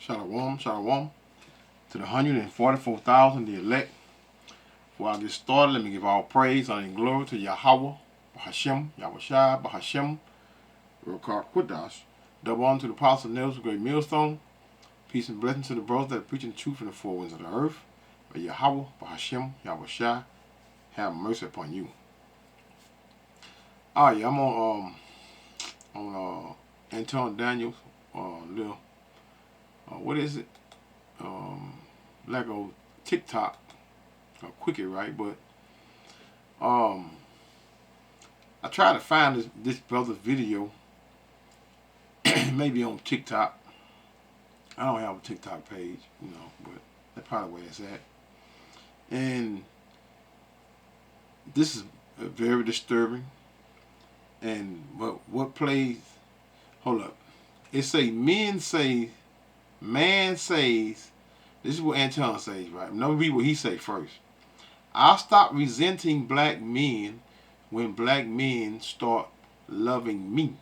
Shalom, shalom. To the 144,000, the elect. Before I get started, let me give all praise, honor, and glory to Yahweh, Bahashem, Yahushai, Bahashem, Rokar Qudash. Double honor to the apostle nails of great millstone. Peace and blessings to the brothers that are preaching the truth in the four winds of the earth. May Yahweh, Bahashem, Yahushai, have mercy upon you. Alright, I'm on Anton Daniels, little, what is it? Like a TikTok, or Quickie, right? But I tried to find this brother's video, maybe on TikTok. I don't have a TikTok page, but that's probably where it's at. And this is very disturbing. And what plays? Hold up. It say man says. This is what Anton says, right? Let me read what he say first. I'll stop resenting black men when black men start loving me.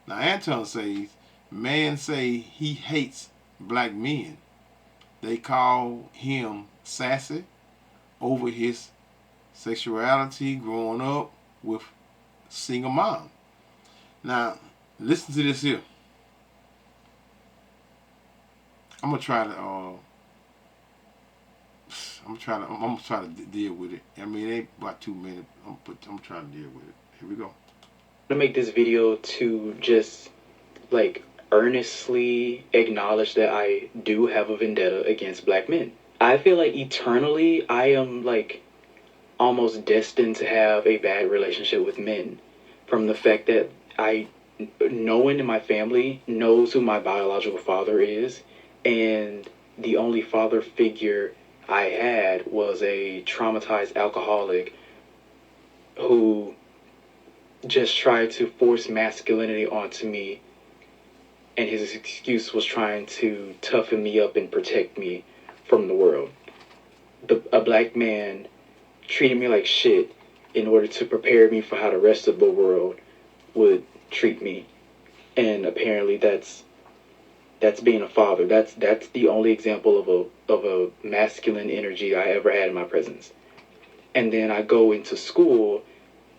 Now Anton says, man say he hates black men. They call him sassy over his sexuality growing up with single mom. Now, listen to this here. I'm gonna try to deal with it. I mean, it ain't about 2 minutes. I'm trying to deal with it. Here we go. To make this video to just like earnestly acknowledge that I do have a vendetta against black men. I feel like eternally I am like almost destined to have a bad relationship with men, from the fact that no one in my family knows who my biological father is, and the only father figure I had was a traumatized alcoholic who just tried to force masculinity onto me, and his excuse was trying to toughen me up and protect me from the world. A black man treated me like shit in order to prepare me for how the rest of the world would treat me. And apparently that's being a father. That's the only example of a masculine energy I ever had in my presence. And then I go into school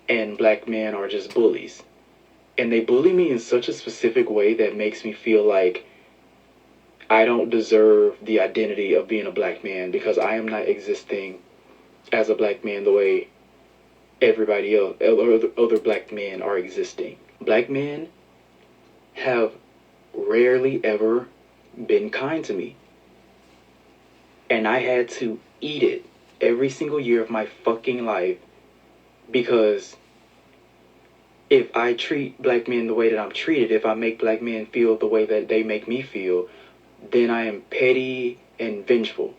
and black men are just bullies. And they bully me in such a specific way that makes me feel like I don't deserve the identity of being a black man, because I am not existing as a black man the way everybody else, other black men are existing. Black men have rarely ever been kind to me. And I had to eat it every single year of my fucking life, because if I treat black men the way that I'm treated, if I make black men feel the way that they make me feel, then I am petty and vengeful.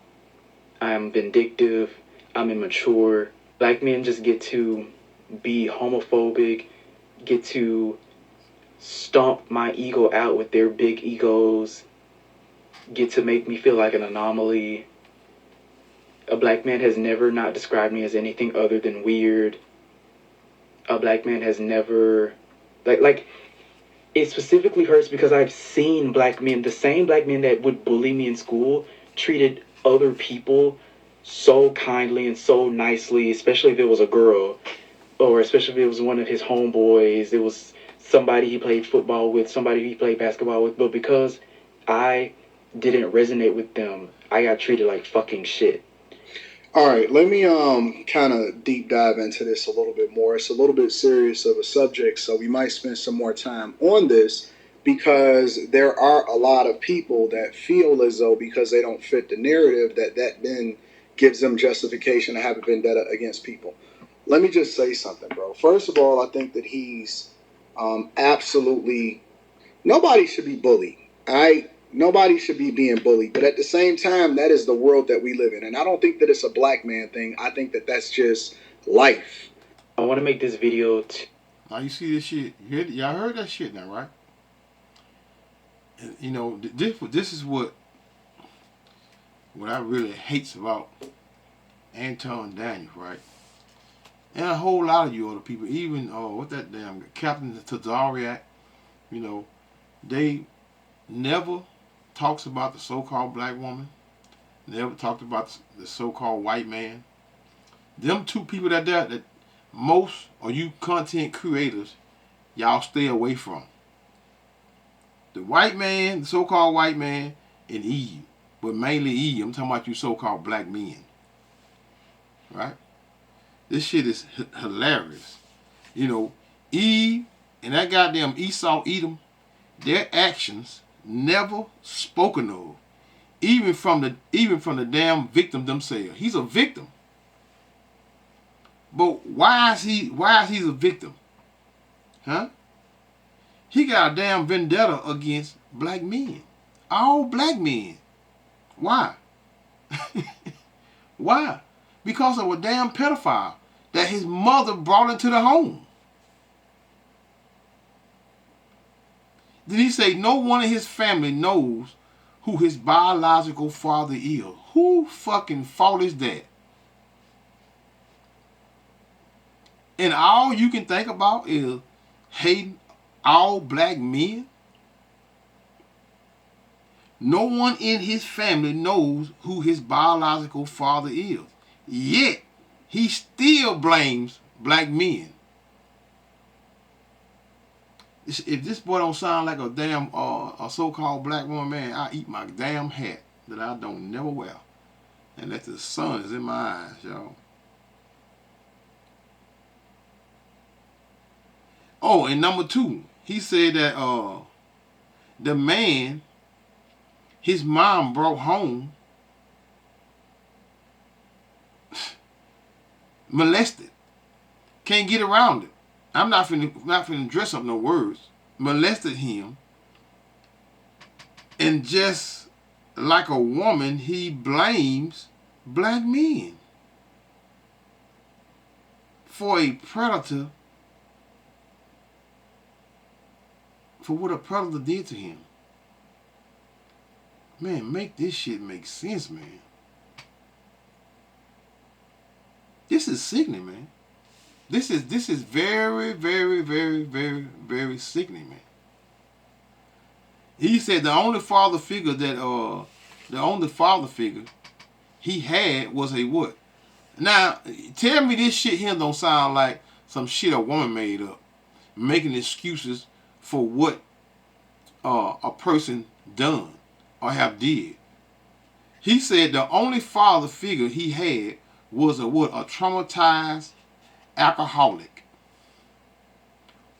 I am vindictive. I'm immature. Black men just get to be homophobic, get to stomp my ego out with their big egos, get to make me feel like an anomaly. A black man has never not described me as anything other than weird. A black man has never, like it specifically hurts because I've seen black men, the same black men that would bully me in school, treated other people so kindly and so nicely, especially if it was a girl, or especially if it was one of his homeboys, it was somebody he played football with, somebody he played basketball with. But because I didn't resonate with them, I got treated like fucking shit. All right, let me kind of deep dive into this a little bit more. It's a little bit serious of a subject, so we might spend some more time on this, because there are a lot of people that feel as though because they don't fit the narrative that then gives them justification to have a vendetta against people. Let me just say something, bro. First of all, I think that he's absolutely, nobody should be bullied. Nobody should be being bullied, but at the same time, that is the world that we live in. And I don't think that it's a black man thing. I think that that's just life. I want to make this video Now you see this shit. Y'all heard that shit now, right? And, this is what I really hates about Anton Daniels, right? And a whole lot of you other people, even what that damn Captain Tazariak, they never talks about the so-called black woman, never talked about the so-called white man. Them two people that most of you content creators, y'all stay away from. The white man, the so-called white man, and Eve. But mainly Eve. I'm talking about you so-called black men. Right? This shit is hilarious. You know, Eve and that goddamn Esau, Edom, their actions never spoken of. Even from the damn victim themselves. He's a victim. But why is he a victim? Huh? He got a damn vendetta against black men. All black men. Why? Why? Because of a damn pedophile that his mother brought into the home. Did he say no one in his family knows who his biological father is? Who fucking fault is that? And all you can think about is hating all black men? No one in his family knows who his biological father is. Yet, he still blames black men. If this boy don't sound like a damn a so-called black woman, man, I eat my damn hat that I don't never wear. And that the sun is in my eyes, y'all. Oh, and number two, he said that the man his mom brought home molested. Can't get around it. I'm not finna dress up no words. Molested him. And just like a woman, he blames black men for a predator, for what a predator did to him. Man, make this shit make sense, man. This is sickening, man. This is very, very, very, very, very sickening, man. He said the only father figure he had was a what? Now, tell me this shit here don't sound like some shit a woman made up, making excuses for what a person done or have did. He said the only father figure he had was a what? A traumatized alcoholic.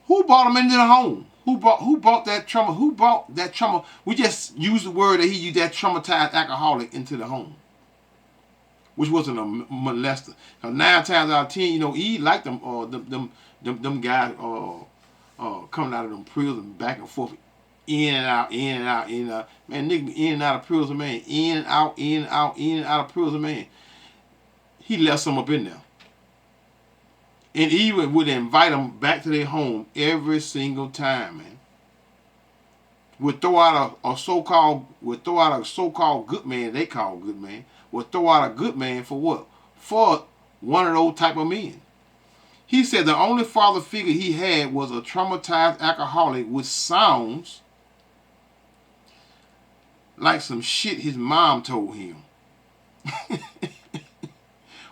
Who brought him into the home? Who brought that trauma? Who brought that trauma? We just used the word that he used, that traumatized alcoholic, into the home, which wasn't a molester. Now, 9 times out of 10, you know, he liked them guys coming out of them prison back and forth, in and out, in and out, in and out. Man, nigga, in and out of prison, man, in and out, in and out, in and out of prison, man. He left some up in there. And even would invite them back to their home every single time, man. Would throw out a so-called good man, they call good man. Would throw out a good man for what? For one of those type of men. He said the only father figure he had was a traumatized alcoholic, which sounds like some shit his mom told him.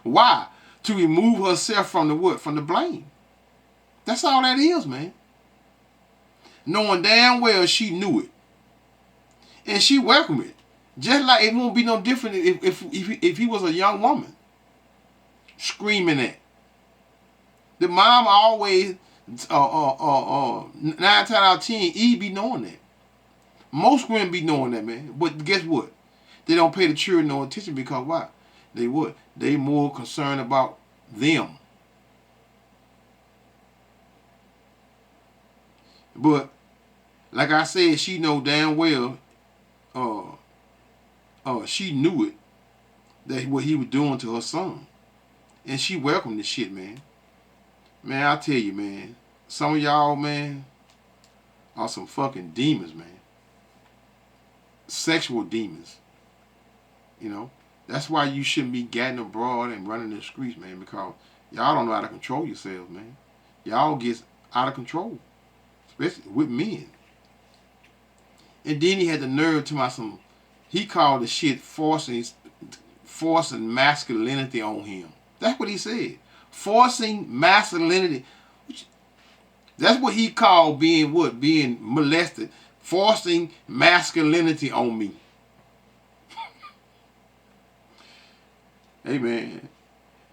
Why? To remove herself from the what? From the blame. That's all that is, man. Knowing damn well she knew it. And she welcomed it. Just like it won't be no different if he was a young woman screaming at. The mom always, 9 times out of 10, Eve be knowing that. Most women be knowing that, man. But guess what? They don't pay the children no attention because why? They what? They more concerned about them. But like I said, she know damn well. She knew it, that what he was doing to her son, and she welcomed this shit, man. Man, I tell you, man, some of y'all, man, are some fucking demons, man. Sexual demons. You know. That's why you shouldn't be gadding abroad and running the streets, man, because y'all don't know how to control yourselves, man. Y'all get out of control, especially with men. And then he had the nerve to my some. He called the shit forcing masculinity on him. That's what he said. Forcing masculinity. That's what he called being what? Being molested. Forcing masculinity on me. Hey man,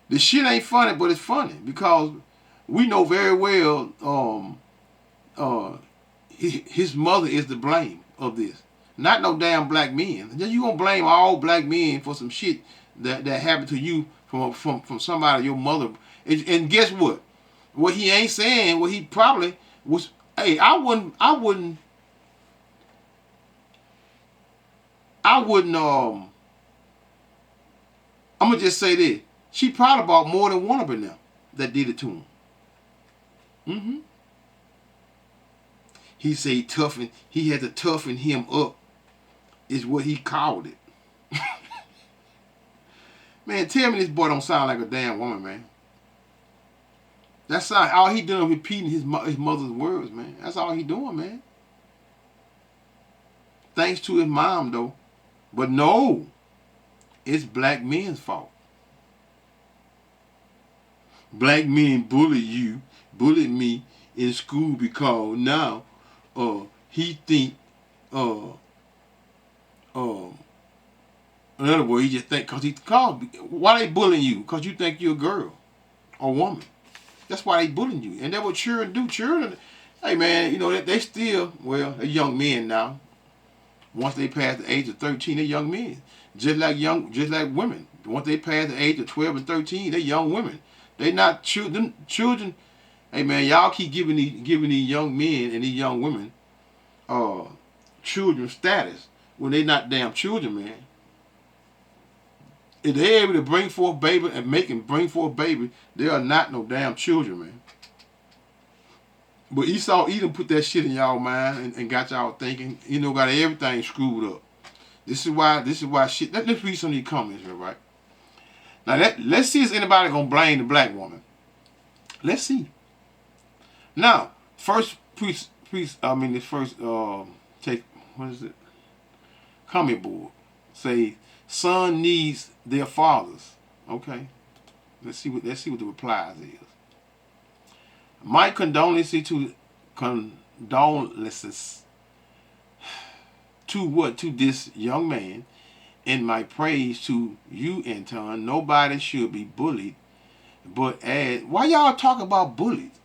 the shit ain't funny, but it's funny because we know very well his mother is to blame of this. Not no damn black men. You gonna blame all black men for some shit that happened to you from somebody, your mother. And guess what? What he ain't saying, what he probably was, hey, I wouldn't I'm gonna just say this. She probably bought more than one of them now that did it to him. Mm-hmm. He said he had to toughen him up, is what he called it. Man, tell me this boy don't sound like a damn woman, man. That's all he doing repeating his mother's words, man. That's all he doing, man. Thanks to his mom, though. But no, it's black men's fault. Black men bullied me in school because now he think in other words, he just think because he called. Why they bullying you? Because you think you're a girl or woman. That's why they bullying you. And that's what children do. Children, hey man, you know they still, well, they're young men now. Once they pass the age of 13, they're young men. Just like women. Once they pass the age of 12 and 13, they're young women. They not children. Hey man, y'all keep giving these young men and these young women children status when they not damn children, man. If they're able to bring forth baby and bring forth baby, they are not no damn children, man. But Edom put that shit in y'all mind and got y'all thinking, got everything screwed up. This is why shit. Let's read some of these comments here, right? Now let's see if anybody gonna blame the black woman. Let's see. Now, first take what is it? Comment board. Say son needs their fathers. Okay. Let's see what the replies is. My condolences to this young man, and my praise to you, Anton. Nobody should be bullied, but why y'all talk about bullies?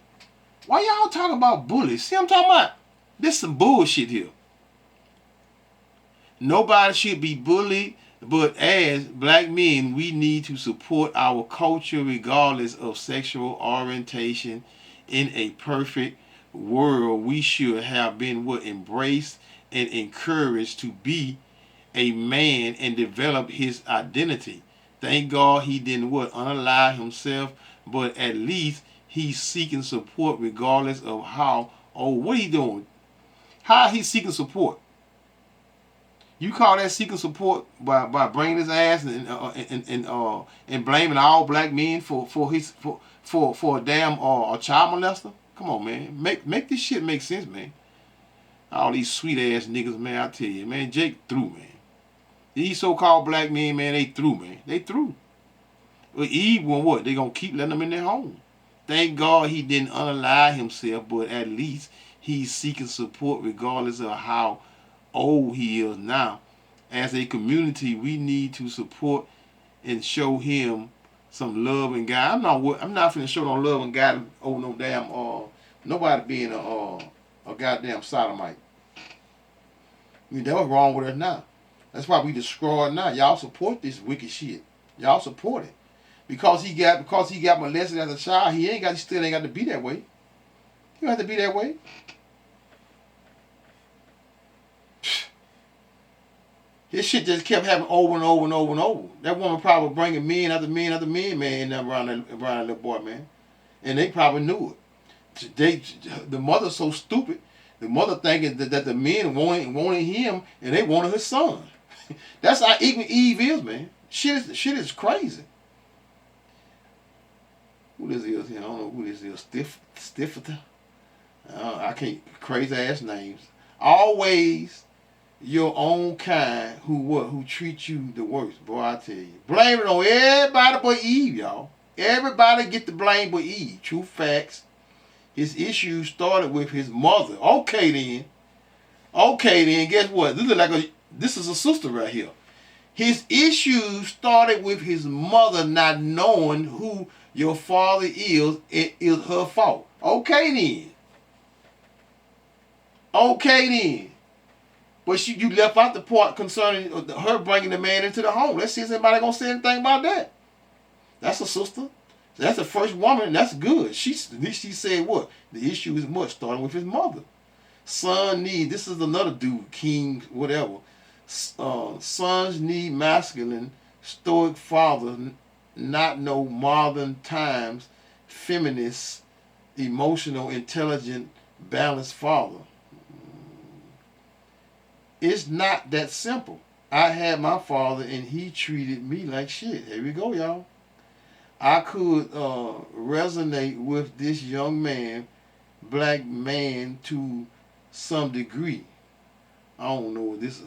Why y'all talking about bullies? See what I'm talking about? This some bullshit here. Nobody should be bullied, but as black men, we need to support our culture regardless of sexual orientation. In a perfect world, we should have been embraced and encouraged to be a man and develop his identity. Thank God he didn't unalive himself, but at least he's seeking support regardless of how. Oh, what he doing? How he seeking support? You call that seeking support by bringing his ass and blaming all black men for a damn a child molester? Come on, man. Make this shit make sense, man. All these sweet ass niggas, man. I tell you, man. Jake through, man. These so-called black men, man, they through, man. They through. But Eve, what? They gonna keep letting them in their home. Thank God he didn't unalive himself, but at least he's seeking support regardless of how old he is now. As a community, we need to support and show him some love and guide. I'm not finna show no love and guide over no damn nobody being a goddamn sodomite. I mean, that was wrong with us now. That's why we destroyed now. Y'all support this wicked shit. Y'all support it. Because he got molested as a child, he still ain't got to be that way. He don't have to be that way. This shit just kept happening over and over and over and over. That woman probably bringing men after men after men, man, around that little boy, man. And they probably knew it. The mother's so stupid. The mother thinking that the men wanted him and they wanted her son. That's how ignorant Eve is, man. Shit is crazy. Who this is here? I don't know who this is. Stiffer. I can't. Crazy ass names. Always your own kind who treat you the worst. Boy, I tell you. Blame it on everybody but Eve, y'all. Everybody get the blame but Eve. True facts. His issues started with his mother. Okay then. Okay then, guess what? This is a sister right here. His issues started with his mother not knowing who your father is. It is her fault. Okay then. Okay then. But you left out the part concerning her bringing the man into the home. Let's see if anybody gonna say anything about that. That's a sister. That's the first woman. That's good. She said what? The issue is much starting with his mother. Son need. This is another dude, king, whatever. Sons need masculine, stoic father, not no modern times, feminist, emotional, intelligent, balanced father. It's not that simple. I had my father and he treated me like shit. Here we go, y'all. I could resonate with this young man, black man, to some degree. I don't know what this is.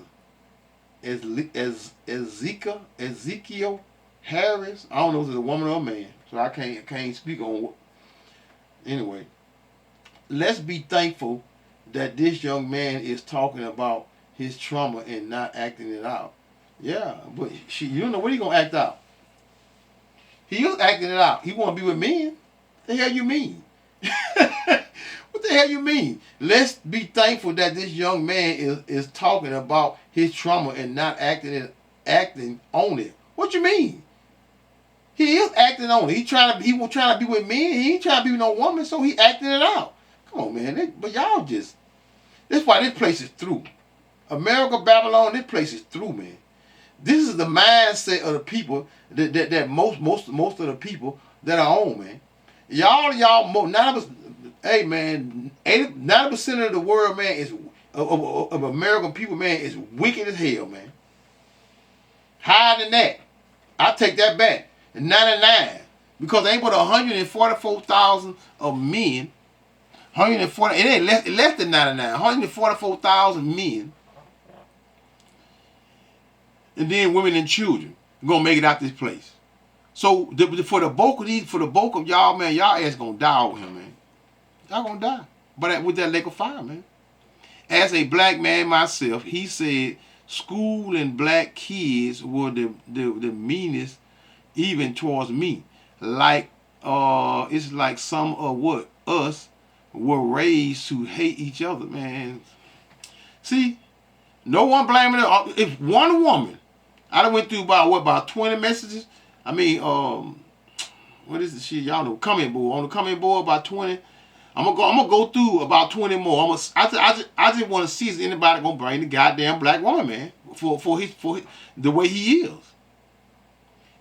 Ezekiel Harris. I don't know if it's a woman or a man, so I can't speak on what. Anyway, let's be thankful that this young man is talking about his trauma and not acting it out. Yeah, but you don't know what he gonna act out. He is acting it out. He want to be with men. What the hell you mean? What the hell you mean? Let's be thankful that this young man is talking about his trauma and not acting on it. What you mean? He is acting on it. He was trying to be with men. He ain't trying to be with no woman, so he acting it out. Come on, man. But y'all just. That's why this place is through. America, Babylon, this place is through, man. This is the mindset of the people that most of the people that are on, man. Y'all, 90%, hey man, 90% of the world, man, is of American people, man, is wicked as hell, man. Higher than that, I take that back. 99, because they ain't but 144,000 of men. 140, it ain't less than 99. 144,000 men. And then women and children gonna make it out this place. So for the bulk of y'all, man, y'all ass gonna die over here, man. Y'all gonna die. But with that lake of fire, man. As a black man myself, he said school and black kids were the meanest, even towards me. Like it's like some of what us were raised to hate each other, man. See, no one blaming it. If one woman, I done went through about 20 messages. I mean, what is the shit? Y'all know, comment board. On the comment board, about 20. I'm gonna go through about 20 more. I just want to see if anybody gonna bring the goddamn black woman, man, for his the way he is.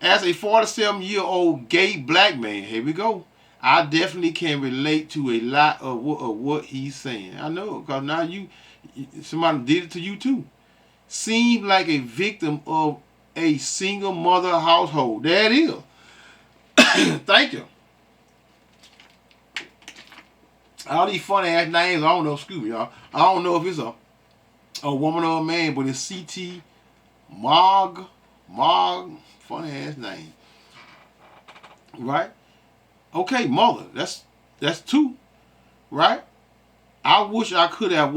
As a 47-year-old gay black man, here we go. I definitely can relate to a lot of what he's saying. I know, because now somebody did it to you too. Seemed like a victim of a single mother household. There it is. Thank you. All these funny ass names, I don't know, excuse me, y'all. I don't know if it's a woman or a man, but it's CT Mog, funny ass name. Right? Okay, mother. That's two. Right? I wish I could have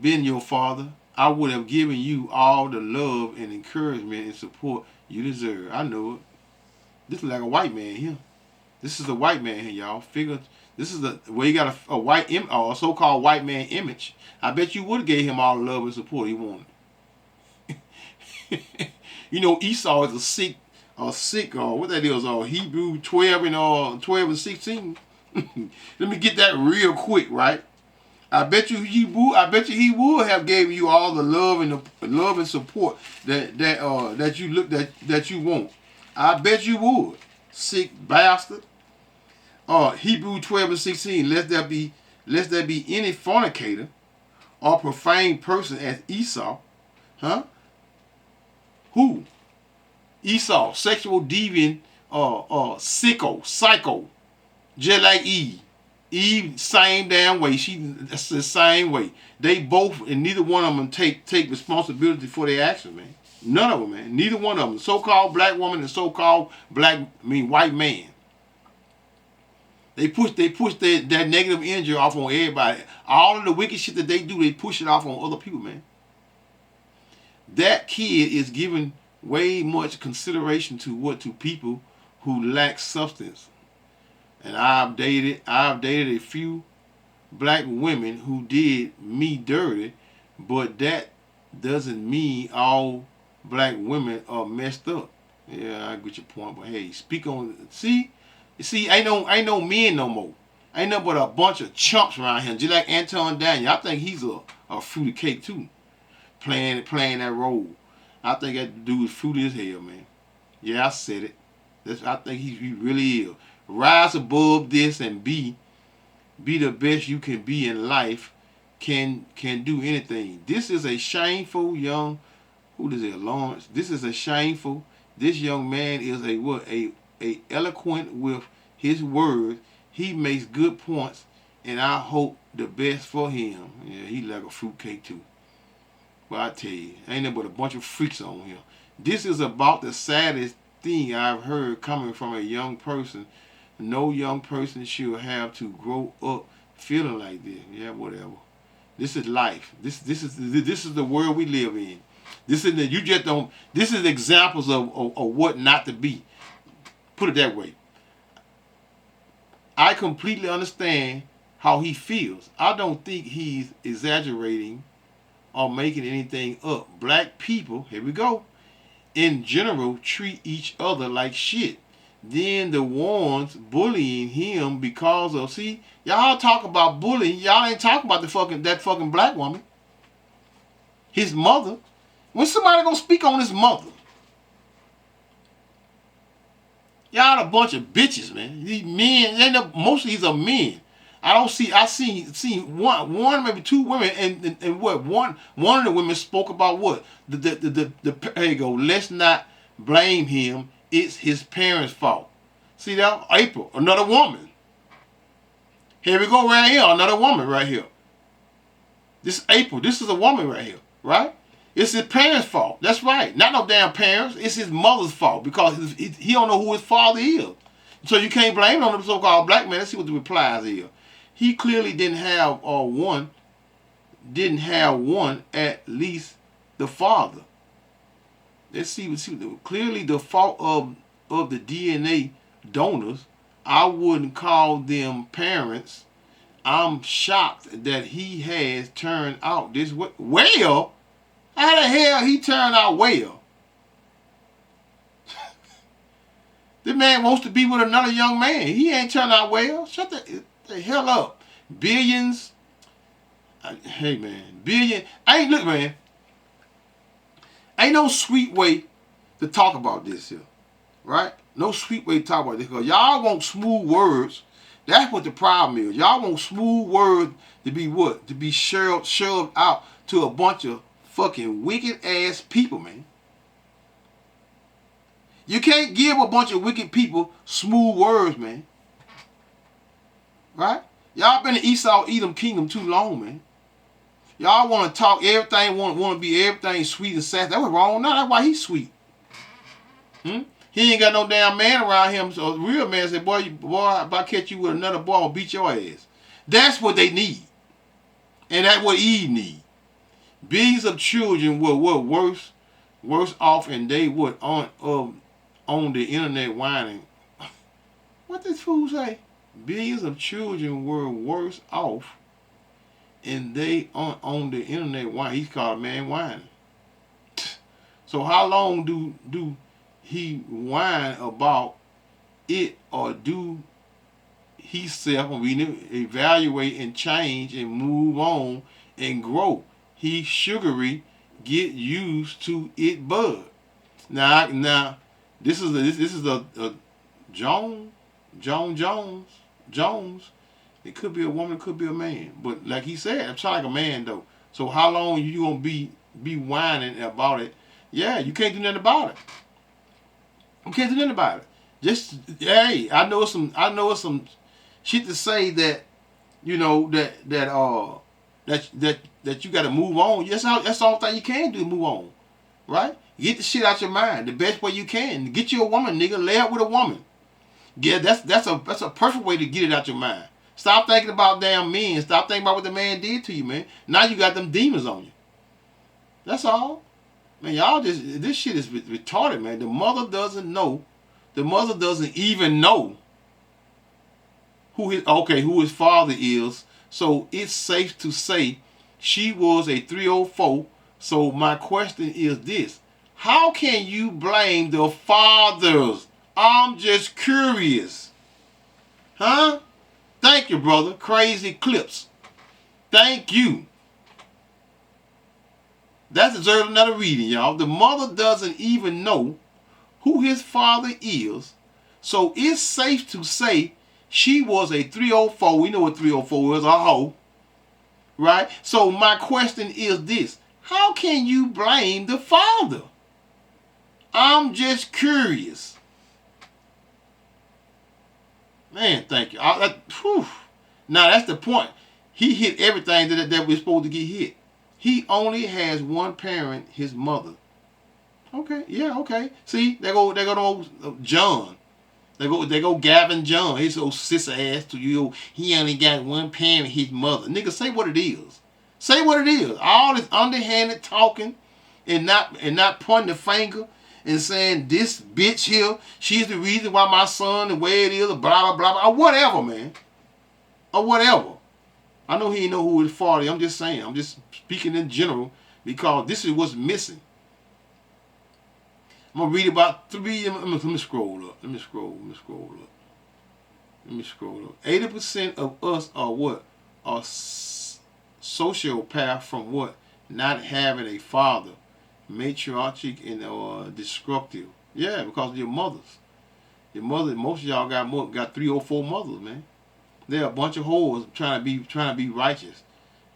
been your father. I would have given you all the love and encouragement and support you deserve. I know it. This is like a white man here. This is a white man here, y'all. Figure this is where you got a white or a so-called white man image. I bet you would have gave him all the love and support he wanted. You know, Esau is a sick, what that is, Hebrew 12 and 16. Let me get that real quick, right? I bet you he would have gave you all the love and support that you want. I bet you would. Sick bastard. Hebrew 12 and 16. Lest there be any fornicator or profane person as Esau. Huh? Who? Esau, sexual deviant, psycho, just like Eve. Eve, same damn way. That's the same way. They both, and neither one of them take responsibility for their actions, man. None of them, man. Neither one of them. So-called black woman and so-called white man. They push that negative energy off on everybody. All of the wicked shit that they do, they push it off on other people, man. That kid is giving way much consideration to people who lack substance. And I've dated a few black women who did me dirty, but that doesn't mean all black women are messed up. Yeah, I get your point, but hey, speak on. See, ain't no men no more. Ain't nothing but a bunch of chumps around here. Just like Anton Daniel, I think he's a fruity cake too, playing that role. I think that dude is fruity as hell, man. Yeah, I said it. I think he really is. Rise above this and be the best you can be in life. Can do anything. This is a shameful young. Who is it, Lawrence? This is a shameful. This young man is a eloquent with his words. He makes good points, and I hope the best for him. Yeah, he like a fruitcake too. But I tell you, ain't nothing but a bunch of freaks on here. This is about the saddest thing I've heard coming from a young person. No young person should have to grow up feeling like this. Yeah, whatever. This is life. This is the world we live in. This is examples of what not to be. Put it that way. I completely understand how he feels. I don't think he's exaggerating or making anything up. Black people, here we go, in general treat each other like shit. Then the ones bullying him because of, see, y'all talk about bullying, y'all ain't talking about that fucking black woman. His mother. When somebody gonna speak on his mother? Y'all a bunch of bitches, man. These men, most of these are men. I see one, maybe two women, and what one of the women spoke about what there you go. Let's not blame him. It's his parents' fault. See that? April, another woman. Here we go right here, another woman right here. This April, this is a woman right here, right? It's his parents' fault. That's right. Not no damn parents. It's his mother's fault because he don't know who his father is. So you can't blame it on the so-called black man. Let's see what the replies is. He clearly didn't have one at least the father. Let's see. Clearly the fault of the DNA donors. I wouldn't call them parents. I'm shocked that he has turned out this way. Well, how the hell he turned out well? This man wants to be with another young man. He ain't turned out well. Shut the hell up. Billions. Hey, man. Look, man. Ain't no sweet way to talk about this here. Right? No sweet way to talk about this. Because y'all want smooth words. That's what the problem is. Y'all want smooth words to be what? To be shoved out to a bunch of fucking wicked ass people, man. You can't give a bunch of wicked people smooth words, man. Right? Y'all been in Esau Edom kingdom too long, man. Y'all want to talk everything, want to be everything sweet and sassy. That was wrong. No, that's why he's sweet. He ain't got no damn man around him. So the real man said, boy, if I catch you with another boy, I'll beat your ass. That's what they need. And that's what Eve need. Billions of children were worse off, and they were on the internet whining. What this fool say? Billions of children were worse off, and they on the internet whining. He's called a man whining. So how long do he whine about it, or do he evaluate and change and move on and grow? He sugary, get used to it, bud. Now, this is a Jones. It could be a woman, it could be a man. But like he said, I'm trying like a man though. So how long you gonna be whining about it? Yeah, you can't do nothing about it. You can't do nothing about it. Just hey, I know some shit to say that you know, that you got to move on. That's the only thing you can do, move on, right? Get the shit out your mind the best way you can. Get you a woman, nigga. Lay up with a woman. Yeah, that's a perfect way to get it out your mind. Stop thinking about damn men. Stop thinking about what the man did to you, man. Now you got them demons on you. That's all. Man, y'all this shit is retarded, man. The mother doesn't know. The mother doesn't even know who his father is. So it's safe to say she was a 304. So my question is this: how can you blame the fathers? I'm just curious. Huh? Thank you, brother. Crazy Clips. Thank you. That deserves another reading, y'all. The mother doesn't even know who his father is. So it's safe to say she was a 304. We know what 304 is, a hoe. Right? So my question is this: how can you blame the father? I'm just curious. Man, thank you. Now that's the point. He hit everything that we're supposed to get hit. He only has one parent, his mother. Okay, yeah, okay. See, they go to old John. They go Gavin John. His old sister ass to you. He only got one parent, his mother. Nigga, say what it is. Say what it is. All this underhanded talking and not pointing the finger and saying this bitch here, she's the reason why my son the way it is, blah blah blah, blah or whatever, man, or whatever. I know he ain't know who his father is. I'm just saying. I'm just speaking in general because this is what's missing. I'm gonna read about three. Let me scroll up. Let me scroll up. 80% of us are what? Are sociopath from what? Not having a father. Matriarchic and destructive. Yeah, because of your mothers. Your mother, most of y'all got 3 or 4 mothers, man. They're a bunch of whores trying to be righteous.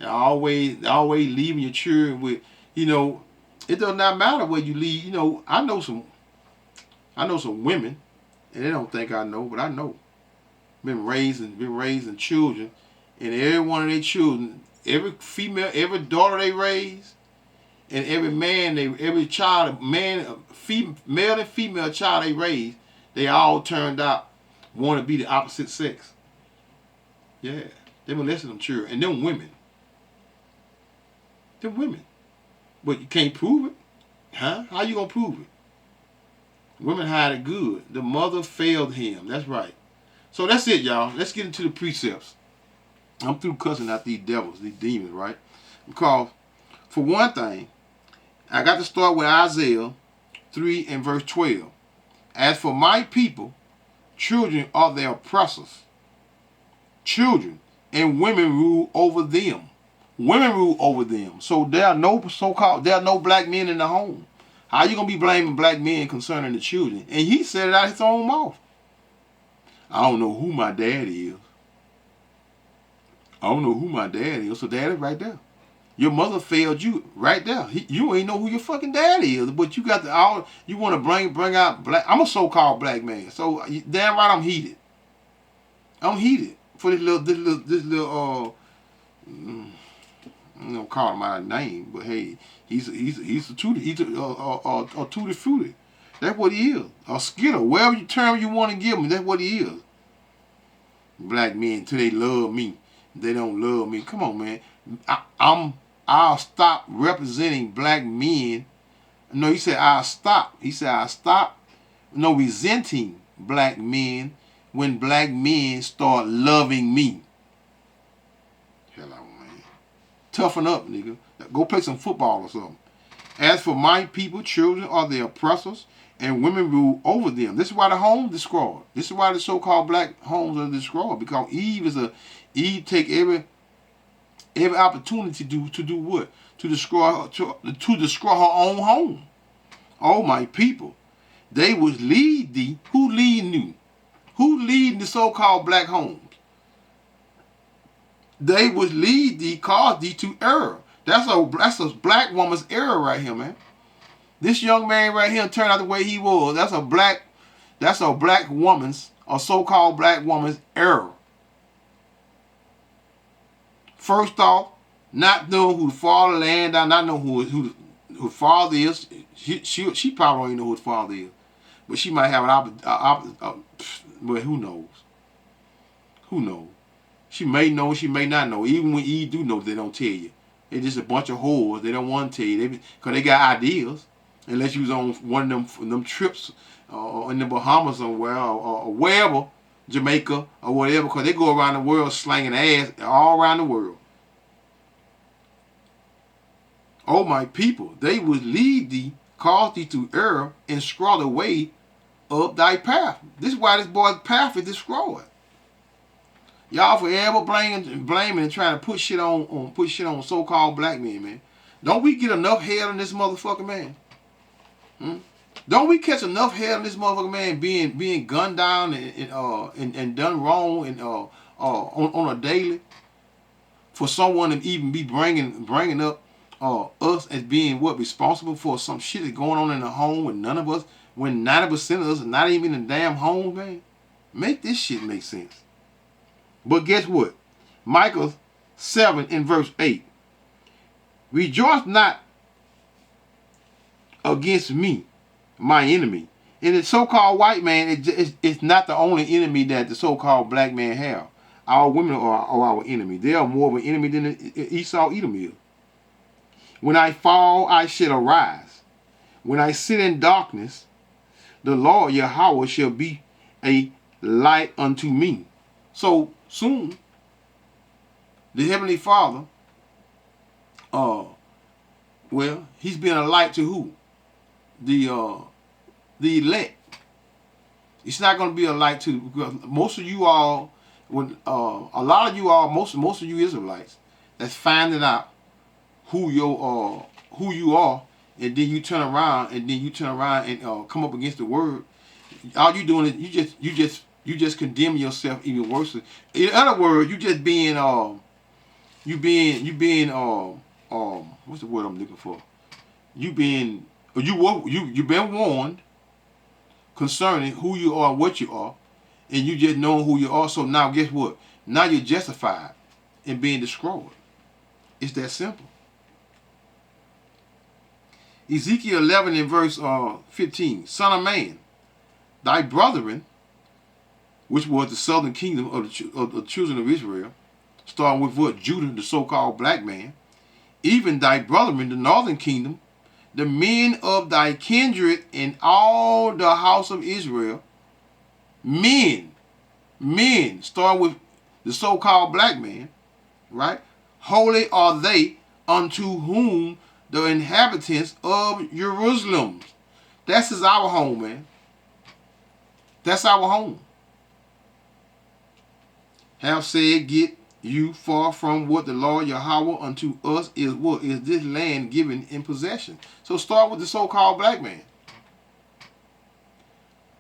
And always leaving your children with, it does not matter where you leave. I know some women, and they don't think I know, but I know. Been raising children, and every one of their children, every daughter they raise, and every child, male and female child they raise, they all turned out want to be the opposite sex. Yeah, they molested them children, and them women. But you can't prove it, huh? How you gonna prove it? Women hide it good. The mother failed him. That's right. So that's it, y'all. Let's get into the precepts. I'm through cussing out these devils, these demons, right? Because, for one thing, I got to start with Isaiah 3 and verse 12. As for my people, children are their oppressors. Children and women rule over them. Women rule over them. So there are no black men in the home. How you gonna be blaming black men concerning the children? And he said it out of his own mouth. I don't know who my dad is. So daddy right there. Your mother failed you right there. You ain't know who your fucking dad is, but you got you want to bring out black. I'm a so-called black man, so damn right I'm heated. I'm heated for this little. I'm gonna call him my name, but hey, he's a tutti, he's a tutti frutti. That's what he is. A skitter, whatever term you want to give him, that's what he is. Black men, till they love me, they don't love me. Come on, man. I'll stop representing black men. No, he said I'll stop. He said I'll stop. No, resenting black men when black men start loving me. Hello, man. Toughen up, nigga. Go play some football or something. As for my people, children are the oppressors, and women rule over them. This is why the home is destroyed. This is why the so-called black homes are destroyed. Because Eve take every opportunity to do what? To destroy her own home. Oh, my people, they would lead thee. Who leading you? Who leading the so-called black homes? They would lead thee, cause thee to error. That's a black woman's error right here, man. This young man right here turned out the way he was. That's a black woman's, or so-called black woman's error. First off, not knowing who the father of the land down, not knowing who father is. She probably don't even know who his father is, but she might have but who knows? Who knows? She may know, she may not know. Even when Eve do know, they don't tell you. They're just a bunch of whores. They don't want to tell you because they got ideas. Unless you was on one of them trips in the Bahamas somewhere or wherever, Jamaica or whatever, because they go around the world slanging ass all around the world. Oh my people, they would lead thee, cause thee to err, and scrawl the way up thy path. This is why this boy's path is destroyed. Y'all forever blaming and trying to put shit on so-called black men, man. Don't we get enough hell in this motherfucker, man? Don't we catch enough hell in this motherfucker, man, being gunned down and done wrong and on a daily for someone to even be bringing up us as being responsible for some shit that's going on in the home when 90% of us are not even in the damn home, man. Make this shit make sense. But guess what? Micah 7 in verse 8. Rejoice not against me, my enemy. And the so-called white man, it's not the only enemy that the so-called black man have. Our women are our enemy. They are more of an enemy than Esau Edom is. When I fall, I shall arise. When I sit in darkness, the Lord Yahweh shall be a light unto me. So soon, the Heavenly Father, he's been a light to who? The elect. It's not going to be a light to, because most of you all, a lot of you all, most of you Israelites, that's finding out who you are, and then you turn around and come up against the word. All you doing is you just condemn yourself even worse. In other words, you just being what's the word I'm looking for? You've been warned concerning who you are and what you are, and you just know who you are. So now guess what? Now you're justified in being destroyed. It's that simple. Ezekiel 11 in verse 15. Son of man, thy brethren, which was the southern kingdom of the children of Israel, starting with what? Judah, the so-called black man. Even thy brethren, the northern kingdom, the men of thy kindred and all the house of Israel, men, starting with the so-called black man, right? Holy are they unto whom the inhabitants of Jerusalem. That's our home, man. That's our home. Have said, get you far from what the Lord Yahweh unto us is what is this land given in possession. So start with the so-called black man.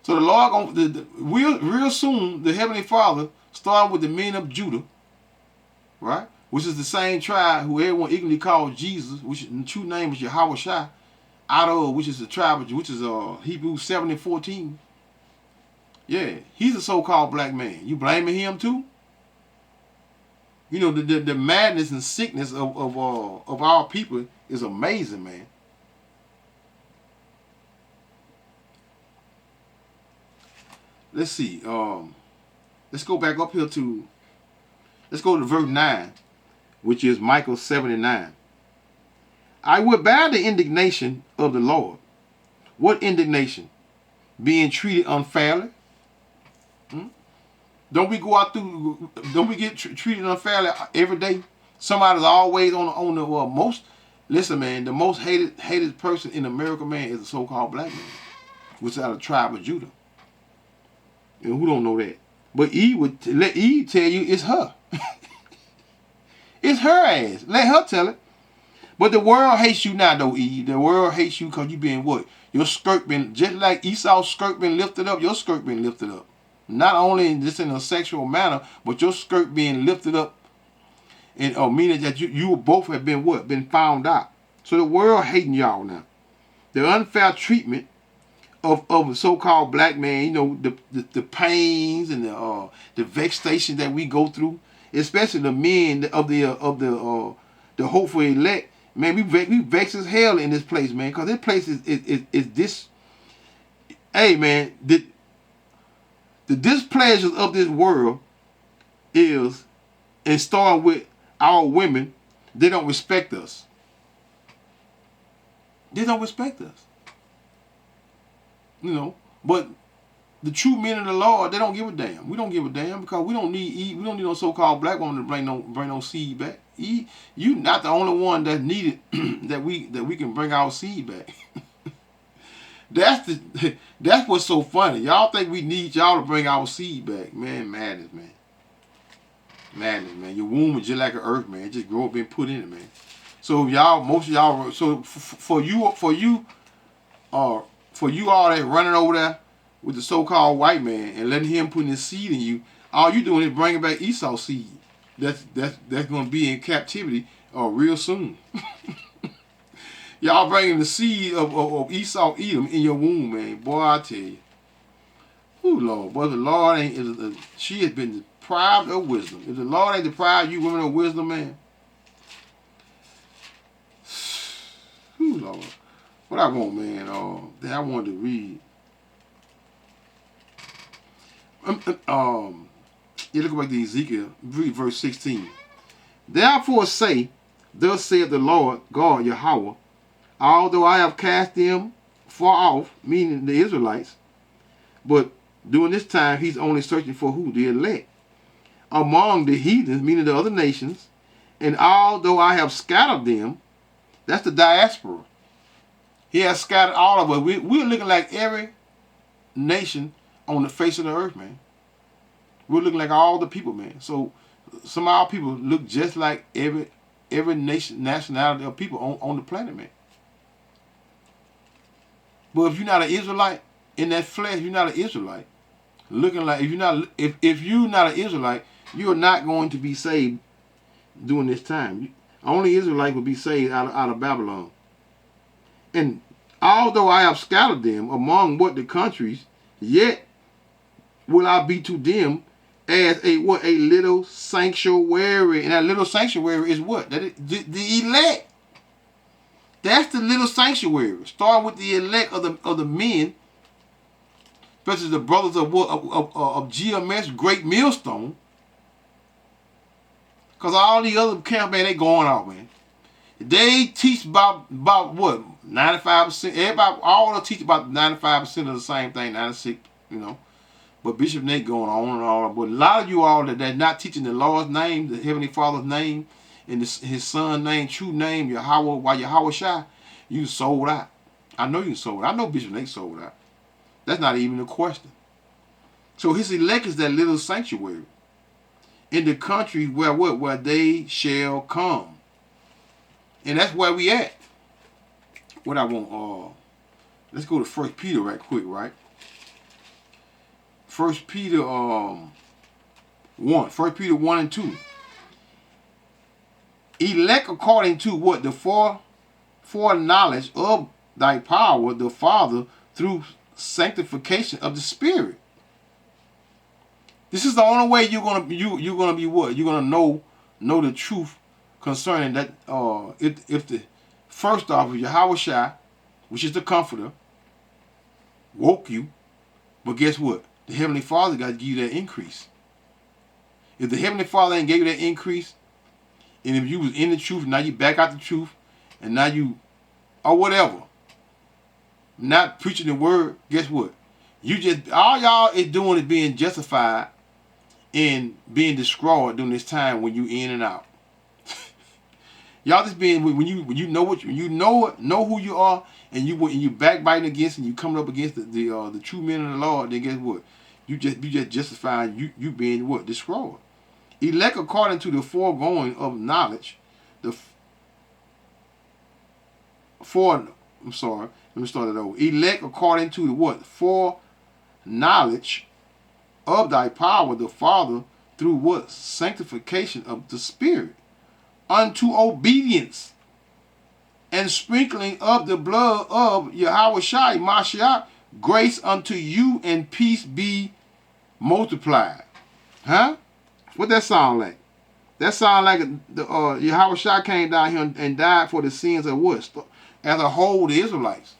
So the Lord, real soon, the Heavenly Father, starting with the men of Judah, right? Which is the same tribe who everyone equally called Jesus, which the true name is Yahweh Shai, out of which is the tribe, which is Hebrews 7 and 14. Yeah, he's a so-called black man. You blaming him too? You know, the madness and sickness of our people is amazing, man. Let's see. Let's go back up here let's go to verse 9, which is Micah 7 and 9. I will bear the indignation of the Lord. What indignation? Being treated unfairly. Don't we get treated unfairly every day? Somebody's always on the most. Listen, man, the most hated person in America, man, is a so-called black man, which is out of the tribe of Judah. And who don't know that? But Eve would let Eve tell you it's her. It's her ass. Let her tell it. But the world hates you now, though, Eve. The world hates you because you been what? Your skirt been, just like Esau's skirt been lifted up, your skirt been lifted up. Not only just in a sexual manner, but your skirt being lifted up, and meaning that you both have been what? Been found out. So the world hating y'all now. The unfair treatment of a so-called black man, you know, the pains and the vexation that we go through especially the men the hopeful elect. Man, we vex as hell in this place, man, because this place is this. Hey, man, the displeasures of this world is, and start with our women. They don't respect us. They don't respect us. You know, but the true men of the Lord, they don't give a damn. We don't give a damn because we don't need no so-called black woman to bring no seed back. You not the only one that needed that we can bring our seed back. That's what's so funny. Y'all think we need y'all to bring our seed back, man? Madness, man. Madness, man. Your womb is just like an earth, man. It just grow up and put in it, man. So y'all, most of y'all, so for you all that running over there with the so-called white man and letting him put his seed in you, all you doing is bringing back Esau's seed. That's going to be in captivity real soon. Y'all bringing the seed of Esau, Edom in your womb, man. Boy, I tell you. Ooh, Lord. Boy, the Lord she has been deprived of wisdom. If the Lord ain't deprived you women of wisdom, man. Ooh, Lord. What I want, man, that I wanted to read. You look back to Ezekiel, read verse 16. Therefore say, thus saith the Lord God Yahweh, although I have cast them far off, meaning the Israelites, but during this time he's only searching for who? The elect. Among the heathens, meaning the other nations, and although I have scattered them, that's the diaspora. He has scattered all of us. We're looking like every nation on the face of the earth, man. We're looking like all the people, man. So some of our people look just like every nationality of people on the planet, man. But if you're not an Israelite in that flesh, you're not an Israelite. Looking like if you're not an Israelite, you are not going to be saved during this time. Only Israelites will be saved out of Babylon. And although I have scattered them among the countries, yet will I be to them as a little sanctuary. And that little sanctuary is what? The elect. That's the little sanctuary. Start with the elect of the men, especially the brothers of GMS, Great Millstone. Because all the other camps, man, they going out, man. They teach about what? 95%. Everybody, all of them teach about 95% of the same thing, 96, you know. But Bishop Nate going on and on. But a lot of you all that not teaching the Lord's name, the Heavenly Father's name, and his Son's name, true name, Yahweh Shai, you sold out. I know you sold out. I know Bishop Nate sold out. That's not even a question. So his elect is that little sanctuary in the country where they shall come. And that's where we at. What I want, let's go to 1 Peter right quick, right? 1 Peter 1. 1 Peter 1 and 2. Elect according to what? The foreknowledge of thy power, the Father, through sanctification of the Spirit. This is the only way you're gonna be what? You're gonna know the truth concerning that. If the first off, Yahweh Shai, which is the Comforter, woke you, but guess what? The Heavenly Father got to give you that increase. If the Heavenly Father ain't gave you that increase, and if you was in the truth, now you back out the truth, and now you, or whatever, not preaching the word, guess what? All y'all is doing is being justified and being destroyed during this time when you in and out. Y'all just being, when you know who you are, and you backbiting against, and you coming up against the true men of the Lord, then guess what? You just justifying you being what? Destroyed. Elect according to the foregoing of knowledge, I'm sorry, let me start it over. Elect according to the what? Foreknowledge of thy power, the Father, through what? Sanctification of the Spirit, unto obedience and sprinkling of the blood of Yahweh Shai, Mashiach, grace unto you and peace be multiplied. Huh? What that sound like? That sounds like the Yahweh Shai came down here and died for the sins of what? As a whole, the Israelites.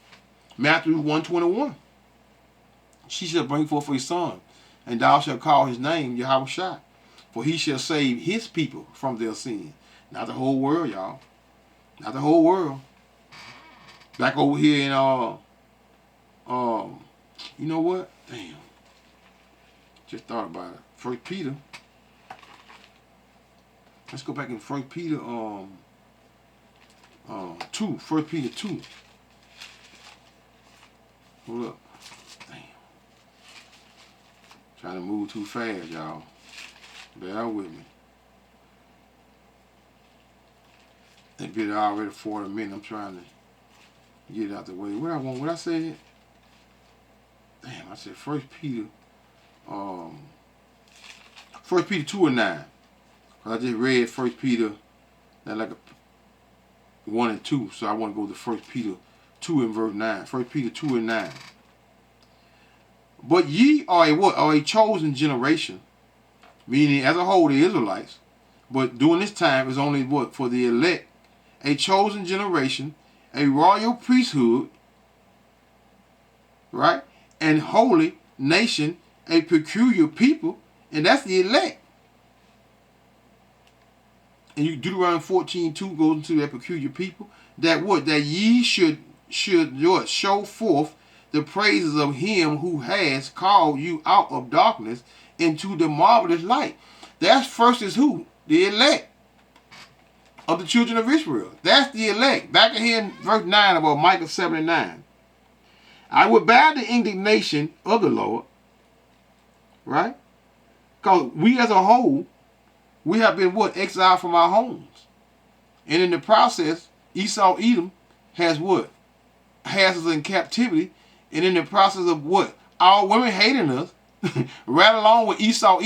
Matthew 1:21. She shall bring forth a son, and thou shalt call his name Yahweh Shai, for he shall save his people from their sins. Not the whole world, y'all. Not the whole world. Back over here in you know what? Damn. Just thought about it. First Peter. Let's go back in First Peter 2. First Peter 2. Hold up. Damn. Trying to move too fast, y'all. Bear with me. It's been already 40 minutes. I'm trying to get it out the way. What I say? Damn, I said First Peter 2:9. I just read First Peter, that like 1 and 2, so I want to go to First Peter 2 and verse 9. First Peter 2 and 9. But ye are a what? Are a chosen generation, meaning as a whole the Israelites. But during this time is only what? For the elect, a chosen generation, a royal priesthood, right? And holy nation, a peculiar people, and that's the elect. And Deuteronomy 14:2 goes into that peculiar people. That what? That ye should what? Show forth the praises of him who has called you out of darkness into the marvelous light. That's first is who? The elect of the children of Israel. That's the elect. Back in here in verse 9 about Micah 7:9. I will bear the indignation of the Lord. Right? Because we as a whole, we have been what? Exiled from our homes. And in the process, Esau Edom has what? Has us in captivity. And in the process of what? Our women hating us, right along with Esau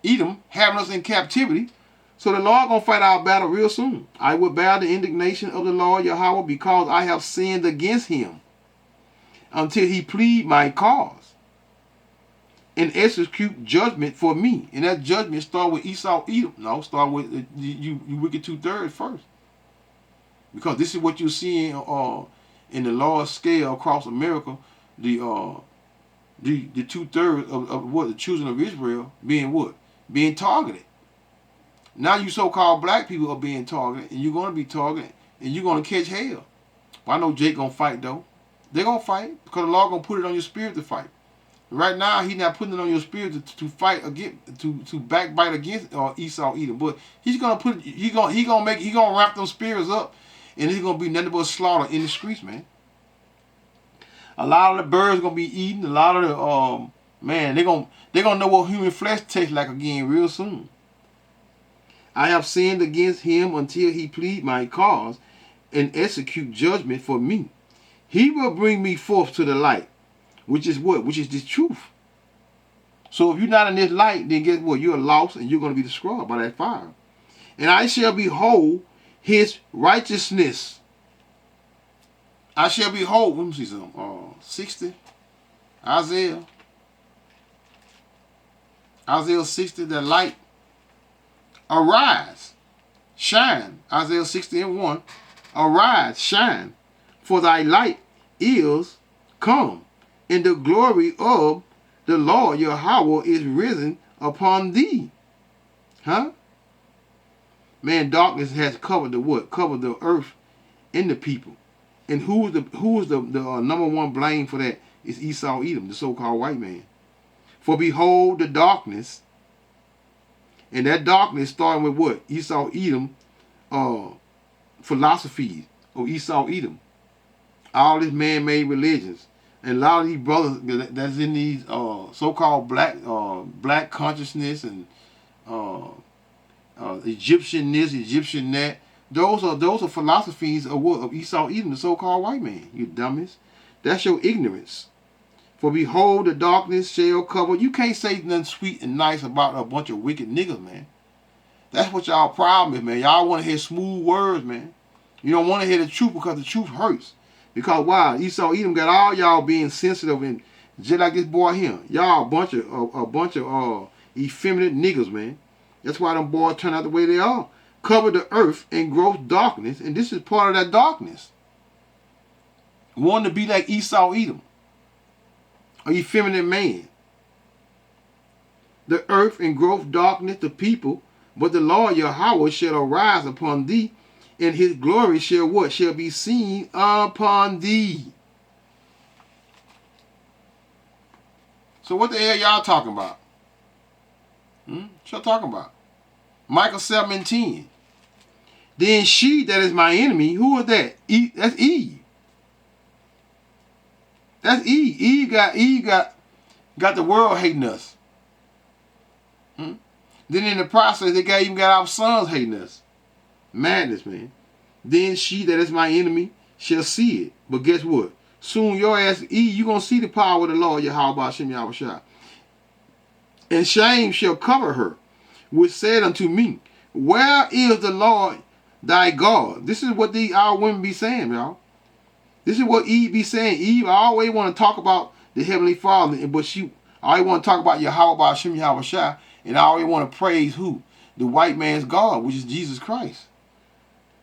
Edom having us in captivity. So the Lord gonna fight our battle real soon. I will bear the indignation of the Lord Yahweh because I have sinned against him until he plead my cause and execute judgment for me. And that judgment start with Esau Edom. No, start with you wicked 2/3 first. Because this is what you're seeing in the large scale across America, the 2/3 of what? The children of Israel being what? Being targeted. Now you so-called black people are being targeted, and you're going to be targeted, and you're going to catch hell. Well, I know Jake going to fight, though. They're going to fight, because the Lord going to put it on your spirit to fight. Right now, he's not putting it on your spirit to fight against, to backbite against Esau Edom. But he's going to put, he gonna wrap those spirits up, and it's going to be nothing but slaughter in the streets, man. A lot of the birds going to be eaten. A lot of the, man, they're going to know what human flesh tastes like again real soon. I have sinned against him until he plead my cause and execute judgment for me. He will bring me forth to the light, which is what? Which is the truth. So if you're not in this light, then guess what? You're lost and you're going to be destroyed by that fire. And I shall behold his righteousness. I shall behold, let me see something. 60. Isaiah 60, the light. Arise, shine. Isaiah 60 and 1. Arise, shine, for thy light is come, and the glory of the Lord Yahweh is risen upon thee. Huh? Man, darkness has covered the what? Covered the earth and the people. And who is the number one blame for that? Is Esau Edom, the so-called white man. For behold the darkness. And that darkness starting with what? Esau Edom philosophies of Esau Edom. All these man-made religions. And a lot of these brothers that's in these so-called black consciousness and Egyptian this, Egyptian that. Those are philosophies of what? Of Esau Edom, the so-called white man. You dummies. That's your ignorance. For behold, the darkness shall cover. You can't say nothing sweet and nice about a bunch of wicked niggas, man. That's what y'all problem is, man. Y'all want to hear smooth words, man. You don't want to hear the truth because the truth hurts. Because why? Esau Edom got all y'all being sensitive and just like this boy here. Y'all a bunch of effeminate niggas, man. That's why them boys turn out the way they are. Cover the earth in gross darkness, and this is part of that darkness. Wanting to be like Esau Edom, or effeminate man. The earth in gross darkness, the people, but the Lord Yahweh shall arise upon thee, and his glory shall what? Shall be seen upon thee. So what the hell y'all talking about? What y'all talking about? Micah 7:10. Then she that is my enemy, who is that? That's Eve. That's Eve. Eve got the world hating us. Then in the process, they even got our sons hating us. Madness, man. Then she that is my enemy shall see it. But guess what? Soon your ass, Eve, you going to see the power of the Lord, Yahweh Hashem Yahushua. And shame shall cover her, which said unto me, where is the Lord thy God? This is what our women be saying, y'all. This is what Eve be saying. Eve always want to talk about the Heavenly Father, but she always want to talk about Yahweh Hashem Yahushua, and I always want to praise who? The white man's God, which is Jesus Christ.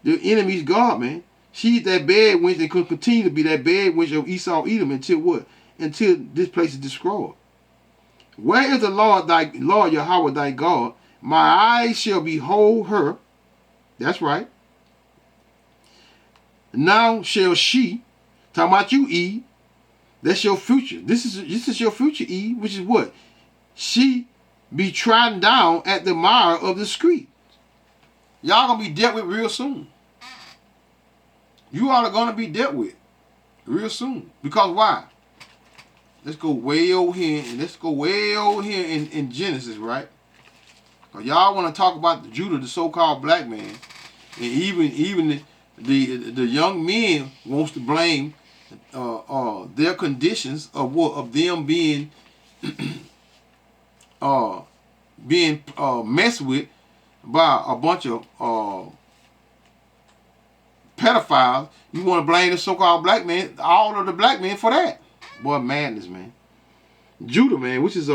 The enemy's God, man. She's that bad wench and could continue to be that bad wench of Esau Edom until what? Until this place is destroyed. Where is the Lord Yahweh thy God? My eyes shall behold her. That's right. Now shall she, talking about you, Eve, that's your future. This is your future, Eve, which is what? She be trodden down at the mire of the street. Y'all gonna be dealt with real soon. You all are gonna be dealt with real soon. Because why? Let's go way over here, and let's go way over here in Genesis, right? Because y'all want to talk about the Judah, the so-called black man, and even the young men wants to blame their conditions of what, of them being messed with by a bunch of pedophiles. You want to blame the so-called black man, all of the black men, for that. Boy, madness, man. Judah, man, which is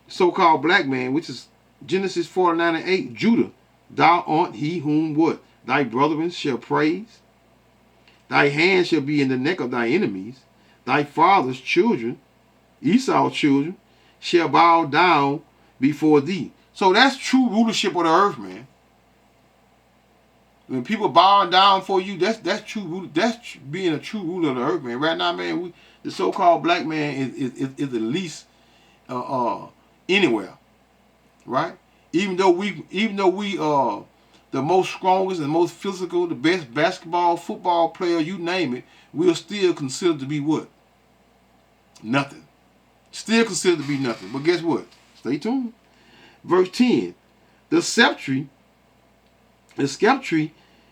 so-called black man, which is Genesis 49:8. Judah, thou art he whom what? Thy brethren shall praise. Thy hand shall be in the neck of thy enemies. Thy father's children, Esau's children, shall bow down before thee. So that's true rulership of the earth, man. When people bowing down for you, that's true. That's being a true ruler of the earth, man. Right now, man, the so-called black man is the least anywhere, right? Even though we the most strongest and most physical, the best basketball, football player, you name it, we're still considered to be what? Nothing. Still considered to be nothing. But guess what? Stay tuned. Verse 10. The sceptre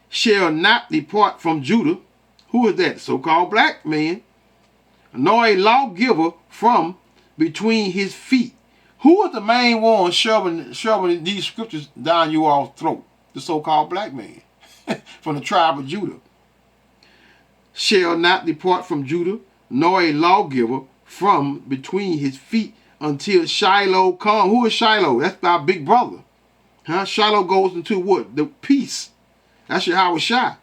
shall not depart from Judah. Who is that? So-called black man. Nor a lawgiver from between his feet. Who is the main one shoving these scriptures down you all's throat? The so-called black man from the tribe of Judah. Shall not depart from Judah, nor a lawgiver from between his feet until Shiloh come. Who is Shiloh? That's our big brother. Shiloh goes into what? The peace. That's Yahweh Shai.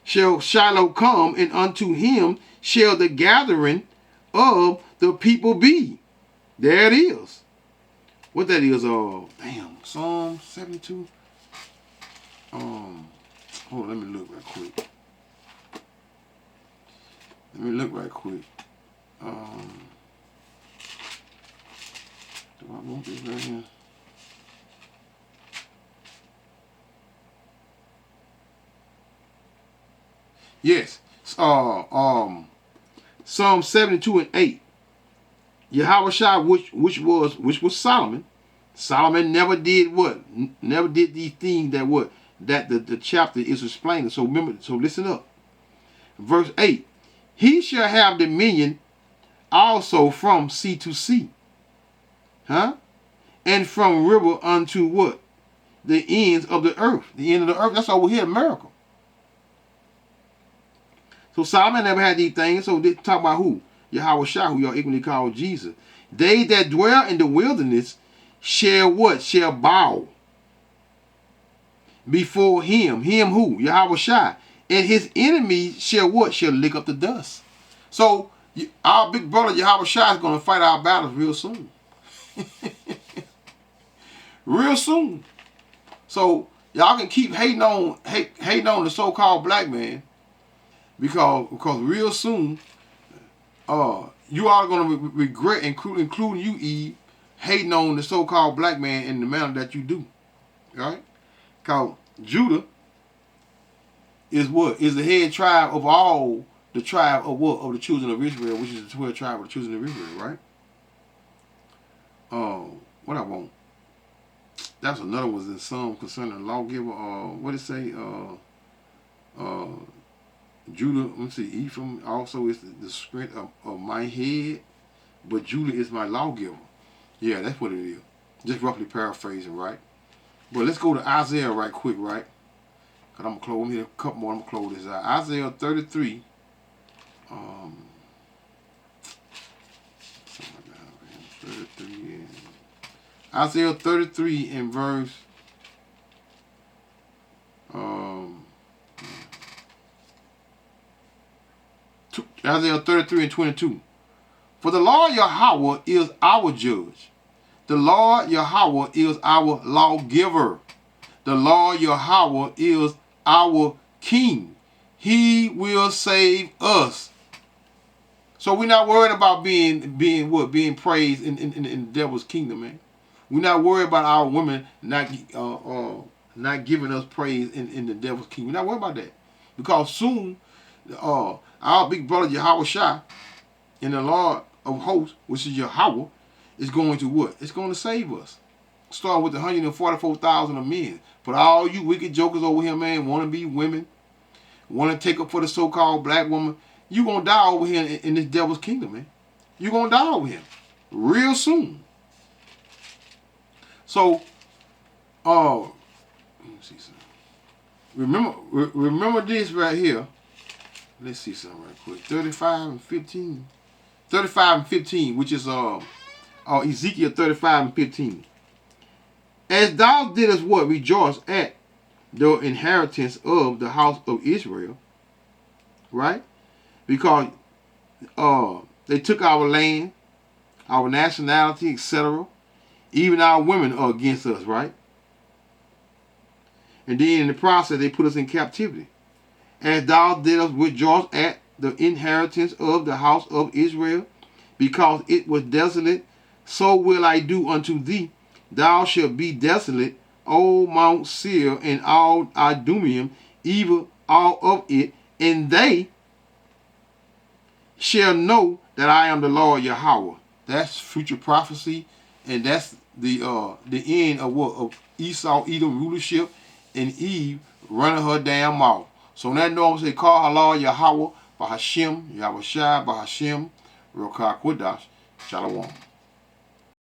Shall Shiloh come, and unto him shall the gathering of the people be. There it is. What that is? Damn, Psalm 72. Hold on, let me look right quick. Do I want this right here? Yes. Psalm 72:8. Yahweh Shai, which was Solomon. Solomon never did what? Never did these things that what? That the chapter is explaining. So remember, so listen up. Verse 8. He shall have dominion also from sea to sea. And from river unto what? The ends of the earth. The end of the earth. That's over here, America. So Solomon never had these things. So they talk about who? Yahweh Shai, who y'all ignorantly call Jesus. They that dwell in the wilderness shall what? Shall bow before him. Him who? Yahweh Shai. And his enemies shall what? Shall lick up the dust. So our big brother Yahweh Shai is going to fight our battles real soon. Real soon. So y'all can keep hating on the so-called black man because real soon you are going to regret, including you, Eve, hating on the so-called black man in the manner that you do. Right? Because Judah is what? Is the head tribe of all the tribe of what? Of the children of Israel, which is the 12 tribe of the children of Israel, right? What I want? That's another one in Psalm concerning the lawgiver. What it say? Judah, let me see, Ephraim also is the strength of my head, but Judah is my lawgiver. Yeah, that's what it is. Just roughly paraphrasing, right? But let's go to Isaiah right quick, right? Because I'm going to close, I'm here a couple more, I'm going to close this out. Isaiah 33. Isaiah 33 in verse Isaiah 33 and 22. For the Lord Yahweh is our judge. The Lord Yahweh is our lawgiver. The Lord Yahweh is our king. He will save us. So we're not worried about being praised in the devil's kingdom, man. We're not worried about our women not giving us praise in the devil's kingdom. We're not worried about that. Because soon our big brother Yahweh Shai and the Lord of hosts, which is Yahweh, is going to what? It's going to save us. Start with the 144,000 of men. But all you wicked jokers over here, man, want to be women, want to take up for the so-called black woman, you're going to die over here in this devil's kingdom, man. You're going to die over here real soon. So, let me see something. Remember this right here. Let's see something right quick. 35 and 15. 35 and 15, which is Ezekiel 35 and 15. As thou didst what? Rejoice at the inheritance of the house of Israel. Right? Because they took our land, our nationality, etc. Even our women are against us, right? And then in the process, they put us in captivity. As thou didst rejoice at the inheritance of the house of Israel, because it was desolate, so will I do unto thee. Thou shalt be desolate, O Mount Seir, and all Idumeum, even all of it, and they shall know that I am the Lord Yahweh. That's future prophecy, and that's the end of what? Of Esau, Edom rulership, and Eve running her damn mouth. So that norm say, call her Lord Yahweh, Bahashem, Yahweh Shai, Bahashem, Rokah Kodash, Shalom.